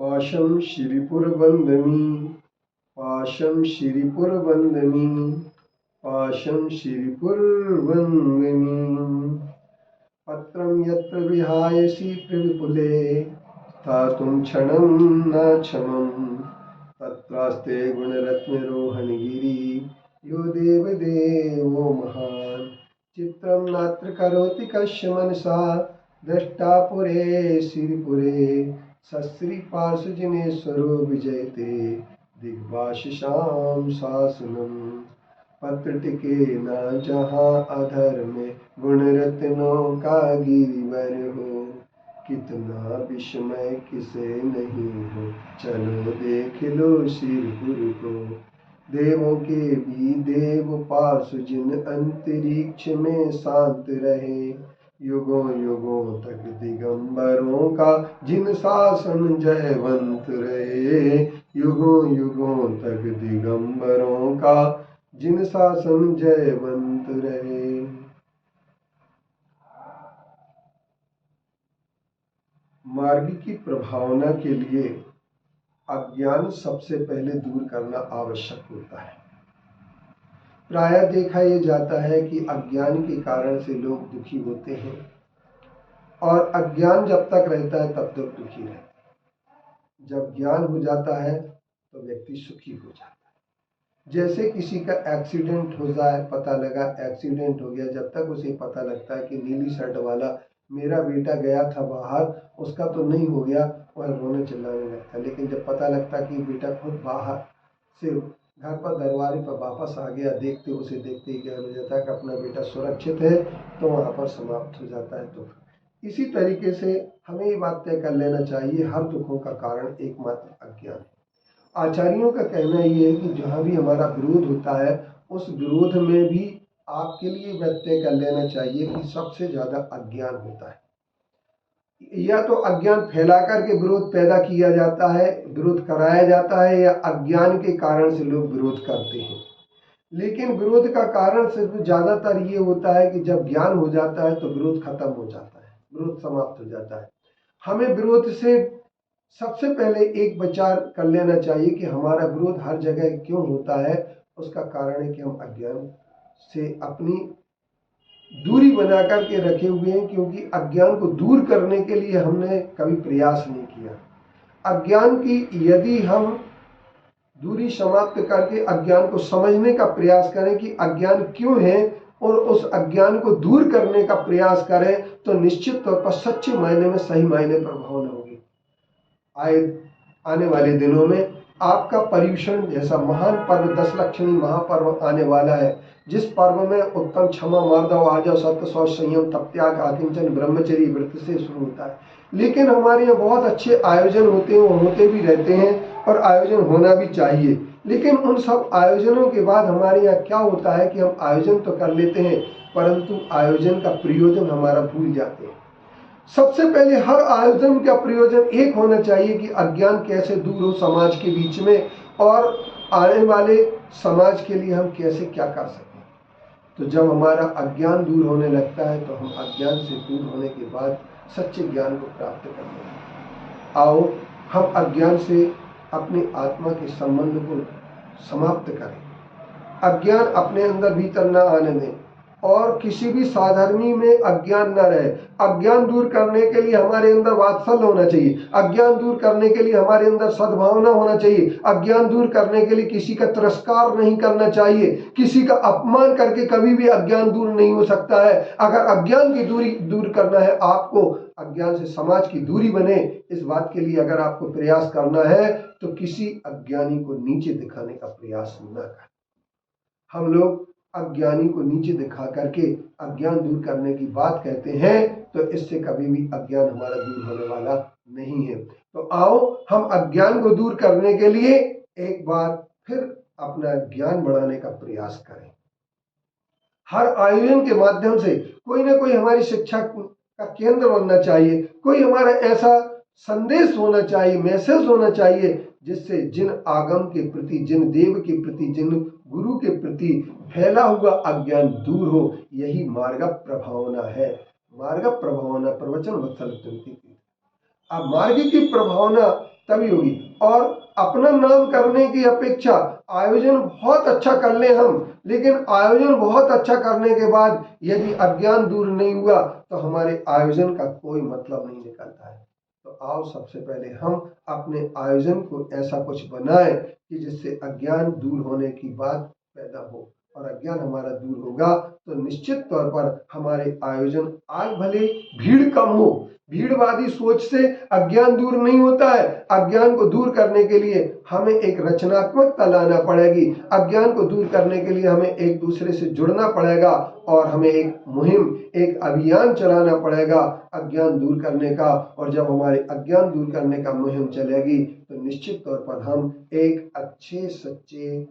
पाशं श्रीपुरवन्दनी पाशं श्रीपुरवन्दनी पाशं श्रीपुरवन्दनी पत्रं यत्र विहायसि प्रविपुले स्थातुं क्षणं न क्षमं तत्रास्ते गुणरत्नरोहणगिरि यो देवदेवो महान् चित्रं नात्र करोति कस्य मनसा दृष्टा पुरे श्रीपुरे सश्री पार्श्वजनेश्वरो विजयते दिग्भाषिषां शासनम् पत्र टिके न जहाँ अधर में गुण रत्नों का गिरिवर हो कितना विस्मय किसे नहीं हो चलो देख लो श्रीपुर को देवों के भी देव पार्श्व जिन अंतरिक्ष में शांत रहे युगों युगों तक दिगंबरों का जिन शासन जयवंत रहे युगों युगों तक दिगंबरों का जिन शासन जयवंत रहे। मार्ग की प्रभावना के लिए अज्ञान सबसे पहले दूर करना आवश्यक होता है। प्रायः देखा यह जाता है कि अज्ञान के कारण से लोग दुखी होते हैं और अज्ञान जब तक रहता है तब तक दुखी रहते हैं। जब ज्ञान हो जाता है तो व्यक्ति सुखी हो जाता है। जैसे किसी का एक्सीडेंट हो जाए, पता लगा एक्सीडेंट हो गया, जब तक उसे पता लगता है कि नीली शर्ट वाला मेरा बेटा गया था बाहर, उसका तो नहीं हो गया, वह रोने चिल्लाने लगता है। लेकिन जब पता लगता है कि बेटा खुद बाहर से घर पर दरबारी पर वापस आ गया, देखते उसे देखते ही ज्ञान हो जाता है कि अपना बेटा सुरक्षित है, तो वहाँ पर समाप्त हो जाता है दुख। इसी तरीके से हमें ये बात तय कर लेना चाहिए, हर दुखों का कारण एकमात्र अज्ञान है। आचार्यों का कहना ये है कि जहाँ भी हमारा विरोध होता है उस विरोध में भी आपके लिए तय कर लेना चाहिए कि सबसे ज्यादा अज्ञान होता है। या तो अज्ञान फैला करके विरोध पैदा किया जाता है, विरोध कराया जाता है, या अज्ञान के कारण से लोग विरोध करते हैं। लेकिन विरोध का कारण सिर्फ ज्यादातर ये होता है कि जब ज्ञान हो जाता है तो विरोध खत्म हो जाता है, विरोध समाप्त हो जाता है। हमें विरोध से सबसे पहले एक विचार कर लेना चाहिए कि हमारा विरोध हर जगह क्यों होता है। उसका कारण है कि हम अज्ञान से अपनी दूरी बना करके रखे हुए हैं, क्योंकि अज्ञान को दूर करने के लिए हमने कभी प्रयास नहीं किया। अज्ञान की यदि हम दूरी समाप्त करके अज्ञान को समझने का प्रयास करें कि अज्ञान क्यों है और उस अज्ञान को दूर करने का प्रयास करें, तो निश्चित तौर पर सच्चे मायने में सही मायने पर भावना होगी। आने वाले दिनों में आपका पर्युषण जैसा महान पर्व 10 लक्षणी महापर्व आने वाला है, जिस पर्व में उत्तम क्षमा मार्दव आर्जव सत्य शौच संयम तप त्याग आकिंचन ब्रह्मचर्य व्रत से शुरू होता है। लेकिन हमारे यहाँ बहुत अच्छे आयोजन होते हैं, वो होते भी रहते हैं और आयोजन होना भी चाहिए। लेकिन उन सब आयोजनों के बाद हमारे यहाँ क्या होता है कि हम आयोजन तो कर लेते हैं परंतु आयोजन का प्रयोजन हमारा भूल जाते हैं। सबसे पहले हर आयोजन का प्रयोजन एक होना चाहिए कि अज्ञान कैसे दूर हो समाज के बीच में, और आने वाले समाज के लिए हम कैसे क्या कर सकें। तो जब हमारा अज्ञान दूर होने लगता है तो हम अज्ञान से दूर होने के बाद सच्चे ज्ञान को प्राप्त करते हैं। आओ हम अज्ञान से अपनी आत्मा के संबंध को समाप्त करें, अज्ञान अपने अंदर भीतर न आने दें और किसी भी साधर्मी में अज्ञान न रहे। अज्ञान दूर करने के लिए हमारे अंदर वात्सल्य होना चाहिए, अज्ञान दूर करने के लिए हमारे अंदर सद्भावना होना चाहिए, अज्ञान दूर करने के लिए किसी का तिरस्कार नहीं करना चाहिए, किसी का अपमान करके कभी भी अज्ञान दूर नहीं हो सकता है। अगर अज्ञान की दूरी दूर करना है, आपको अज्ञान से समाज की दूरी बने, इस बात के लिए अगर आपको प्रयास करना है तो किसी अज्ञानी को नीचे दिखाने का प्रयास न करें। हम लोग अज्ञानी को नीचे दिखा करके अज्ञान दूर करने की बात कहते हैं, तो इससे कभी भी अज्ञान हमारा दूर होने वाला नहीं है। तो आओ हम अज्ञान को दूर करने के लिए एक बार फिर अपना ज्ञान बढ़ाने का प्रयास करें। हर आयोजन के माध्यम से कोई ना कोई हमारी शिक्षा का केंद्र बनना चाहिए, कोई हमारा ऐसा संदेश होना चाहिए, मैसेज होना चाहिए, जिससे जिन आगम के प्रति, जिन देव के प्रति, जिन गुरु के प्रति फैला हुआ अज्ञान दूर हो। यही मार्ग प्रभावना है। मार्ग प्रभावना प्रवचन वत्सल। अब मार्ग की प्रभावना तभी होगी। और अपना नाम करने की अपेक्षा आयोजन बहुत अच्छा कर ले हम, लेकिन आयोजन बहुत अच्छा करने के बाद यदि अज्ञान दूर नहीं हुआ तो हमारे आयोजन का कोई मतलब नहीं निकलता है। तो आओ सबसे पहले हम अपने आयोजन को ऐसा कुछ बनाएं कि जिससे अज्ञान दूर होने की बात पैदा हो, और अज्ञान हमारा दूर होगा तो निश्चित तौर पर हमारे आयोजन आज भले भीड़ कम हो, भीड़वादी सोच से अज्ञान दूर नहीं होता है। अज्ञान को दूर करने के लिए हमें एक रचनात्मकता लाना पड़ेगी, अज्ञान को दूर करने के लिए हमें एक दूसरे से जुड़ना पड़ेगा और हमें एक मुहिम, एक अभियान चलाना पड़ेगा अज्ञान दूर करने का। और जब हमारे अज्ञान दूर करने का मुहिम चलेगी तो निश्चित तौर पर हम एक अच्छे सच्चे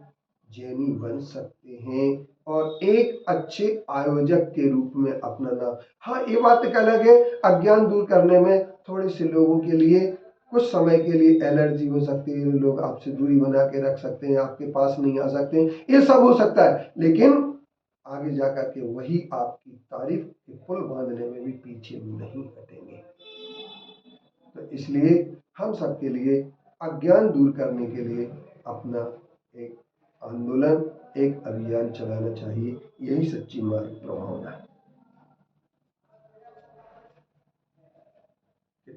जैनी बन सकते हैं और एक अच्छे आयोजक के रूप में अपना नाम। हाँ, ये बात एक अलग है, अज्ञान दूर करने में थोड़े से लोगों के लिए कुछ समय के लिए एलर्जी हो सकती है, लोग आपसे दूरी बना के रख सकते हैं, आपके पास नहीं आ सकते, ये सब हो सकता है, लेकिन आगे जाकर के वही आपकी तारीफ के पुल बांधने में भी पीछे नहीं हटेंगे। तो इसलिए हम सबके लिए अज्ञान दूर करने के लिए अपना एक आंदोलन, एक अभियान चलाना चाहिए। यही सच्ची मार्ग प्रभावना है।